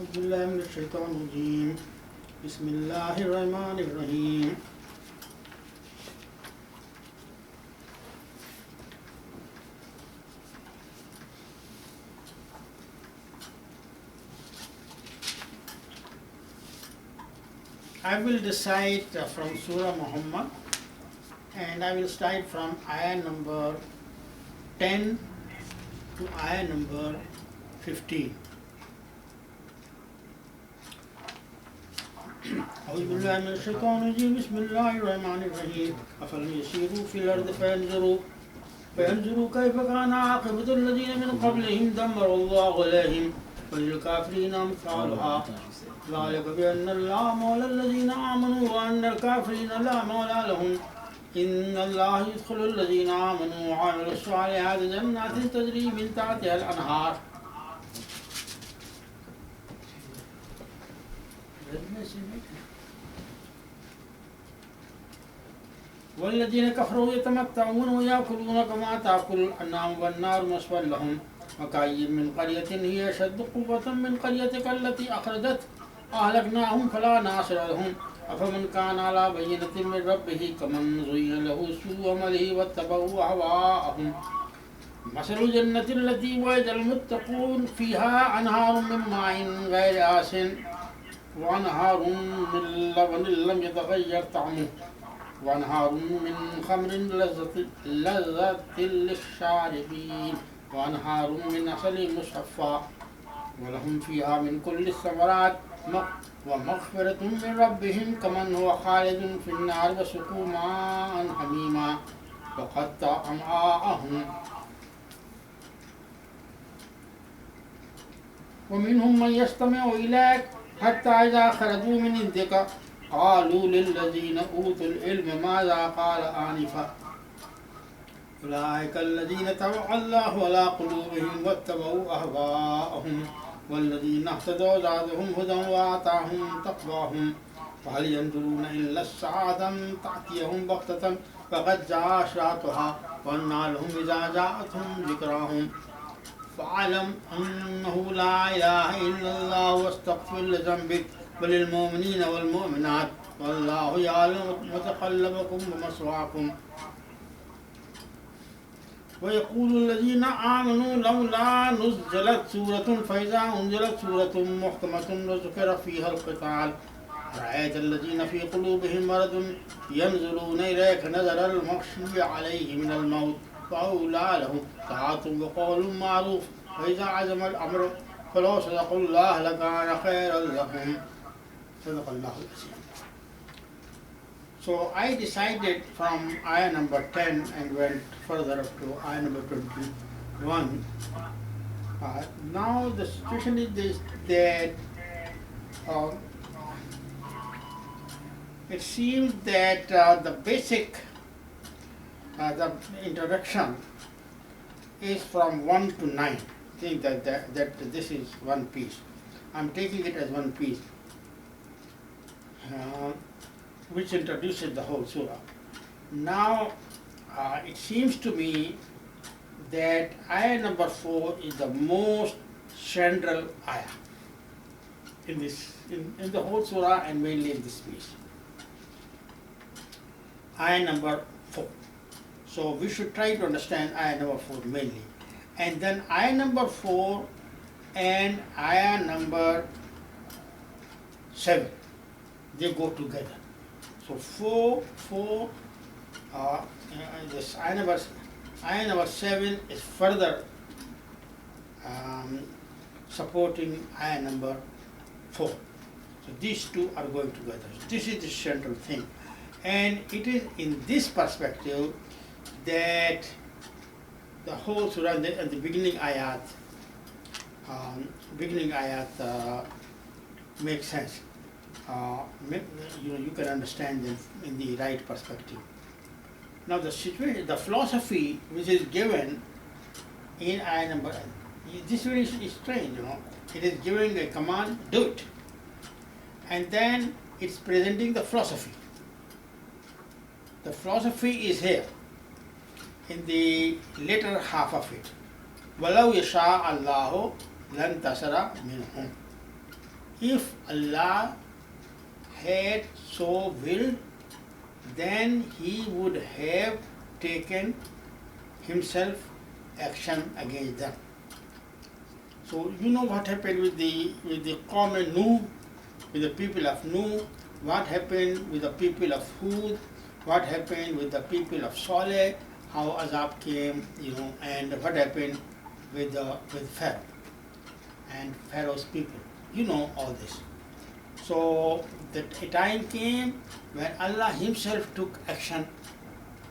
أعوذ بالله من الشيطان الرجيم بسم الله الرحمن الرحيم I will recite from Surah Muhammad, and I will start from ayah number 10 to ayah number 15. أعوذ بالله من الشيطان الرجيم بسم الله الرحمن الرحيم أفلم يسيروا في الأرض فينظروا كيف كان عاقبة الذين من قبلهم دمر الله عليهم وللكافرين أمثالها ذلك بأن الله مولى الذين آمنوا وأن الكافرين لا مولى لهم إن الله يدخل الذين آمنوا وعملوا الصالحات جنات تجري من تحتها الأنهار. والذين كفروا يتمتعون ويأكلون كما تأكل الأنعام والنار مثوى لهم وكأي من قرية هي أشد قوة من قريتك التي أخرجت أهلكناهم فلا ناصر لهم أفمن كان على بينة من ربه كمن زين له سوء عمله واتبعوا هواءهم مثل الجنة التي وعد المتقون فيها أنهار من ماء غير آسن وأنهار من لبن لم يتغير طعمه وأنهار من خمر لذة للشاربين وأنهار من عسل مصفى ولهم فيها من كل الثمرات ومغفرة من ربهم كمن هو خالد في النار وسقوا ماء حميما وقطع أمعاءهم ومنهم من يستمع إليك حتى إذا خرجوا من عندك قالوا للذين أوتوا العلم ماذا قال آنفا أولئك الذين طبع الله على قلوبهم واتبعوا أهواءهم والذين اهتدوا زادهم هدى وآتاهم تقواهم فهل ينظرون إلا الساعة أن تأتيهم بغتة فقد جاء أشراطها وأنى لهم إذا جاءتهم ذكراهم فاعلم أنه لا إله إلا الله واستغفر لذنبك وللمؤمنين والمؤمنات والله يعلم متقلبكم ومثواكم. ويقول الذين آمنوا لولا نزلت سورة فإذا أنزلت سورة محكمة وذكر فيها القتال رأيت الذين في قلوبهم مرض ينظرون إليك نظر المغشي عليه من الموت فأولى لهم طاعة وقول معروف وإذا عزم الأمر فلو صدقوا الله لكان خيرا لهم. صدق الله العظيم. So I decided from ayah number 10 and went further up to ayah number 21. Now the situation is this, that it seems that the basic the introduction is from 1 to 9. I think that this is one piece. I'm taking it as one piece, which introduces the whole surah. Now, it seems to me that ayah number 4 is the most central ayah in the whole surah and mainly in this piece. Ayah number 4. So we should try to understand ayah number 4 mainly. And then ayah number 4 and ayah number 7, they go together. So 4, this ayah number 7 is further supporting ayah number 4. So these two are going together. This is the central thing. And it is in this perspective that the whole surah and the beginning ayat makes sense. You can understand them in the right perspective. Now the situation, the philosophy which is given in ayah number, this one is strange, It is giving a command, do it. And then it's presenting the philosophy. The philosophy is here in the later half of it. وَلَوْ يَشَاءَ اللَّهُ لَنْ تَسَرَ مِنْهُمْ. if Allah had so willed, then He would have taken Himself action against them. So you know what happened with the Qawm Nuh, with the people of Nuh, what happened with the people of Hud, what happened with the people of Saleh, how Azab came, and what happened with Pharaoh and Pharaoh's people. You know all this. So a time came when Allah Himself took action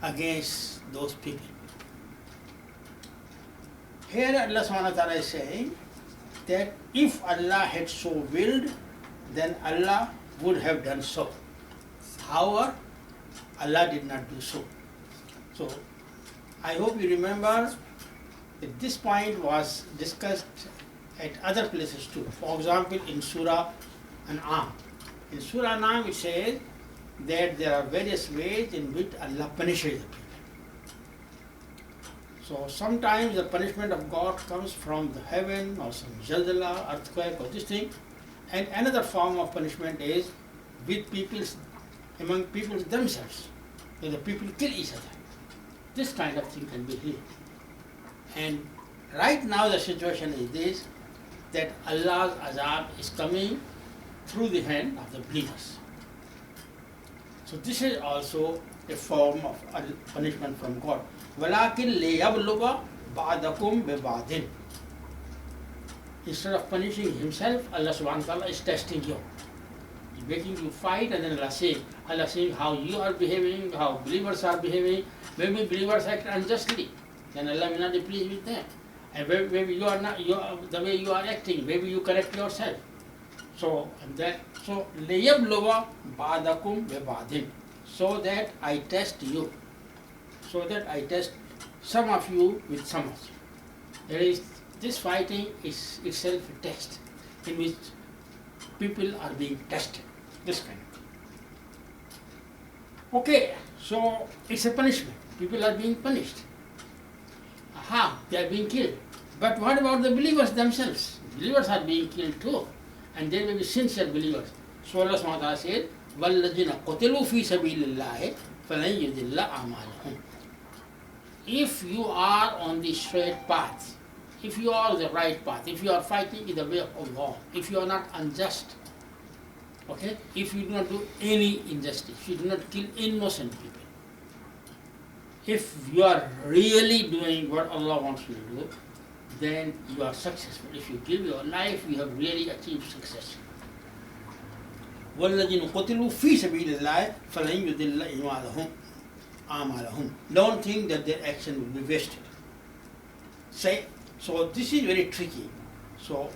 against those people. Here Allah subhanahu wa ta'ala is saying that if Allah had so willed, then Allah would have done so. However, Allah did not do so. So I hope you remember that this point was discussed at other places too. For example, in Surah An'am. In Surah An'am it says that there are various ways in which Allah punishes the people. So sometimes the punishment of God comes from the heaven or some zalzala, earthquake or this thing. And another form of punishment is among people themselves. So the people kill each other. This kind of thing can be here. And right now the situation is this, that Allah's azab is coming through the hand of the believers. So this is also a form of punishment from God. وَلَكِنْ لِيَبْلُغَ بَعْدَكُمْ بِبَعْدٍ. Instead of punishing Himself, Allah subhanahu wa ta'ala is testing you. He's making you fight, and then Allah saying how you are behaving, how believers are behaving. Maybe believers act unjustly, then Allah will not be pleased with them. And maybe you are not, the way you are acting, maybe you correct yourself. So لِيَبْلُغَ بَعْدَكُمْ بِبَعْدٍ. So that I test you. So that I test some of you with some of you. This fighting is itself a test in which people are being tested. This kind of. Okay, so it's a punishment. People are being punished. They are being killed. But what about the believers themselves? Believers are being killed too. And they may be sincere believers. So Allah subhanahu wa ta'ala said, وَالَّذِينَ قُتِلُوا فِي سَبِيلِ اللَّهِ فَلَنْ يُضِلَّ أَعْمَالَهُمْ. If you are on the straight path, if you are on the right path, if you are fighting in the way of Allah, if you are not unjust, okay, if you do not do any injustice, if you do not kill innocent people, if you are really doing what Allah wants you to do, then you are successful. If you give your life, you have really achieved success. وَالَّذِينَ قُتِلُوا فِي سَبِيلِ اللَّهِ فَلَنْ يُضِلَّ أَعْمَالَهُمْ. Don't think that their action will be wasted. So this is very tricky. So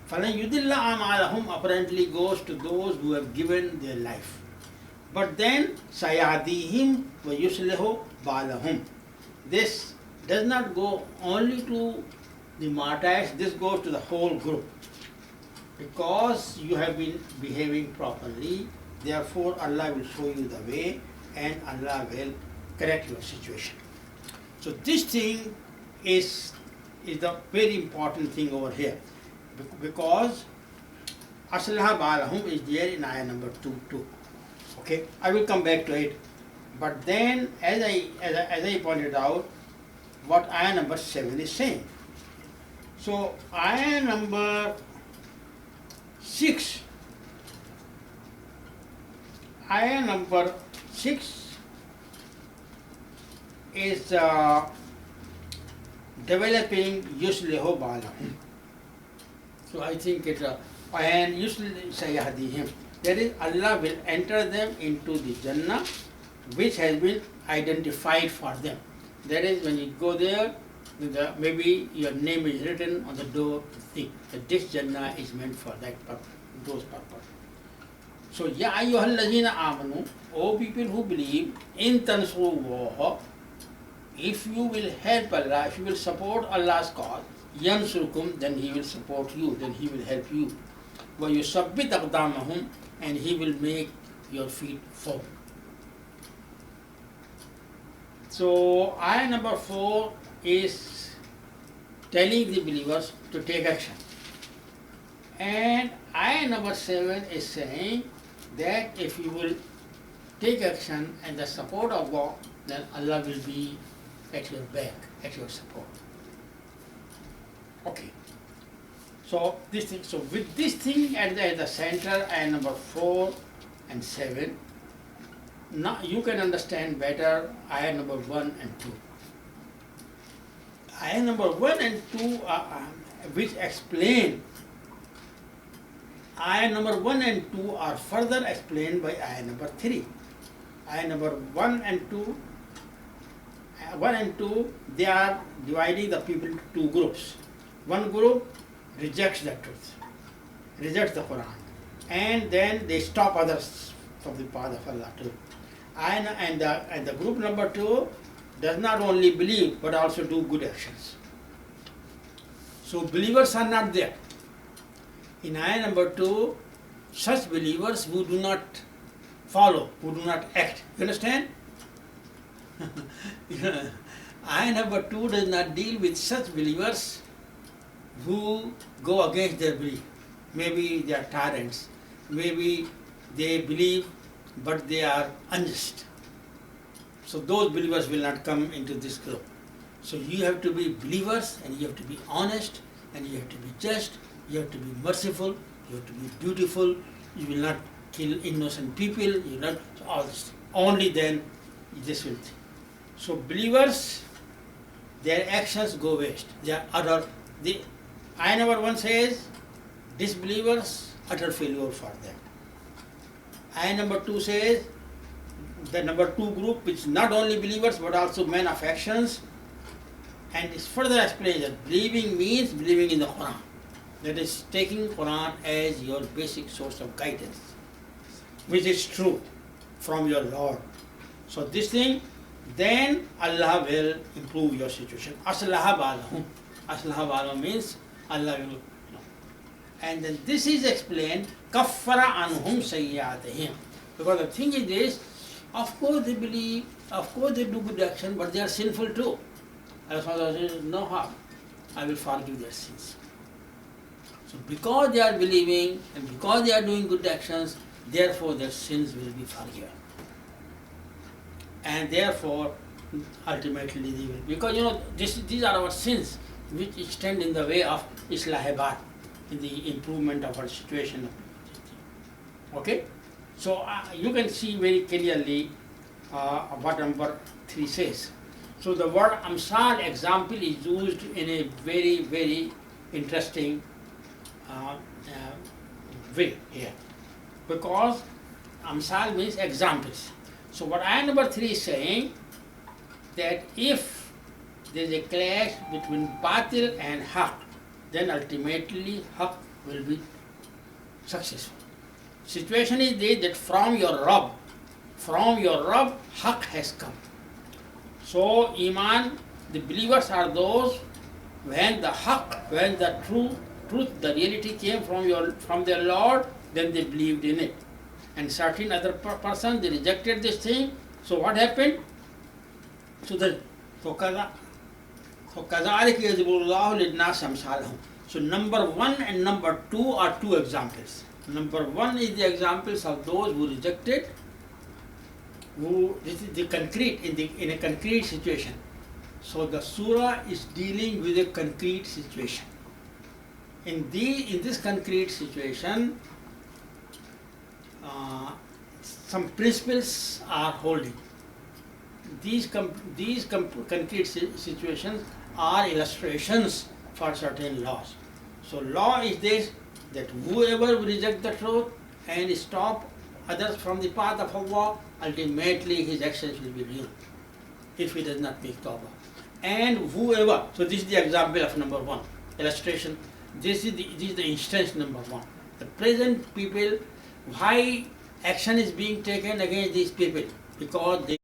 فَلَنْ يُضِلَّ أَعْمَالَهُمْ apparently goes to those who have given their life. But then سَيَعْدِيهِمْ وَيُسْلِهُ بَعْلَهُمْ. This does not go only to the martyrs, this goes to the whole group. Because you have been behaving properly, therefore Allah will show you the way and Allah will correct your situation. So this thing is the very important thing over here. Because Aslaha Ba'alahum is there in ayah number 2 too. Okay, I will come back to it. But then as I pointed out, what ayah number 7 is saying. So ayah number 6. Ayah number 6 is developing Yuslihu Ba'alahum. So I think it's and Yuslihu Sayahdihim. That is, Allah will enter them into the Jannah which has been identified for them. That is, when you go there, maybe your name is written on the door, that this Jannah is meant for that purpose, those purpose. So, Ya ayyuhallazina amanu, O people who believe, in tansuruhu, if you will help Allah, if you will support Allah's cause, yansurkum, then He will support you, then He will help you. Wa yusabbit aqdamahum, and He will make your feet firm. So, ayah number 4 is telling the believers to take action. And ayah number 7 is saying that if you will take action and the support of God, then Allah will be at your back, at your support. Okay. So this thing. So with this thing at the center, ayah number 4 and 7, now you can understand better ayah number 1 and 2. Ayah number 1 and 2 which explain, ayah number 1 and 2 are further explained by ayah number 3. Ayah number 1 and 2, they are dividing the people into two groups. One group rejects the truth, rejects the Quran, and then they stop others from the path of Allah too. And the group number 2 does not only believe but also do good actions. So believers are not there. In ayah number 2, such believers who do not follow, who do not act. You understand? Ayah number 2 does not deal with such believers who go against their belief. Maybe they are tyrants, maybe they believe but they are unjust. So those believers will not come into this group. So you have to be believers, and you have to be honest, and you have to be just, you have to be merciful, you have to be beautiful, you will not kill innocent people, you will not, so all this. Only then this will. So believers, their actions go waste. They are utter. Ayah number 1 says, disbelievers, utter failure for them. Ayah number 2 says, the number 2 group, which not only believers but also men of actions, and it's further explained that believing means believing in the Quran. That is taking Quran as your basic source of guidance, which is true from your Lord. So this thing, then Allah will improve your situation. Aslaha balahum. Aslaha balahum means Allah will. And then this is explained, kaffara anhum sayyatihim. Because the thing is this, of course they believe, of course they do good action, but they are sinful too. Allah says, no harm, I will forgive their sins. So because they are believing and because they are doing good actions, therefore their sins will be forgiven. And therefore, ultimately they will. Because these are our sins which extend in the way of islahibat, in the improvement of our situation. Okay? So you can see very clearly what number 3 says. So the word amsal, example, is used in a very, very interesting way here. Because amsal means examples. So what ayah number 3 is saying, that if there is a clash between batil and haq, then ultimately haq will be successful. Situation is this, that from your Rabb, haq has come. So Iman, the believers are those when the haq, when the truth, the reality came from their Lord, then they believed in it. And certain other person, they rejected this thing. So what happened? So number 1 and number 2 are 2 examples. Number 1 is the examples of those who rejected, this is the concrete, in a concrete situation. So the surah is dealing with a concrete situation. In this concrete situation, some principles are holding. These concrete situations are illustrations for certain laws. So law is this, that whoever will reject the truth and stop others from the path of Allah, ultimately his actions will be real if he does not make tawbah. And whoever, so this is the example of number 1, illustration. This is the instance number 1. The present people, why action is being taken against these people? Because they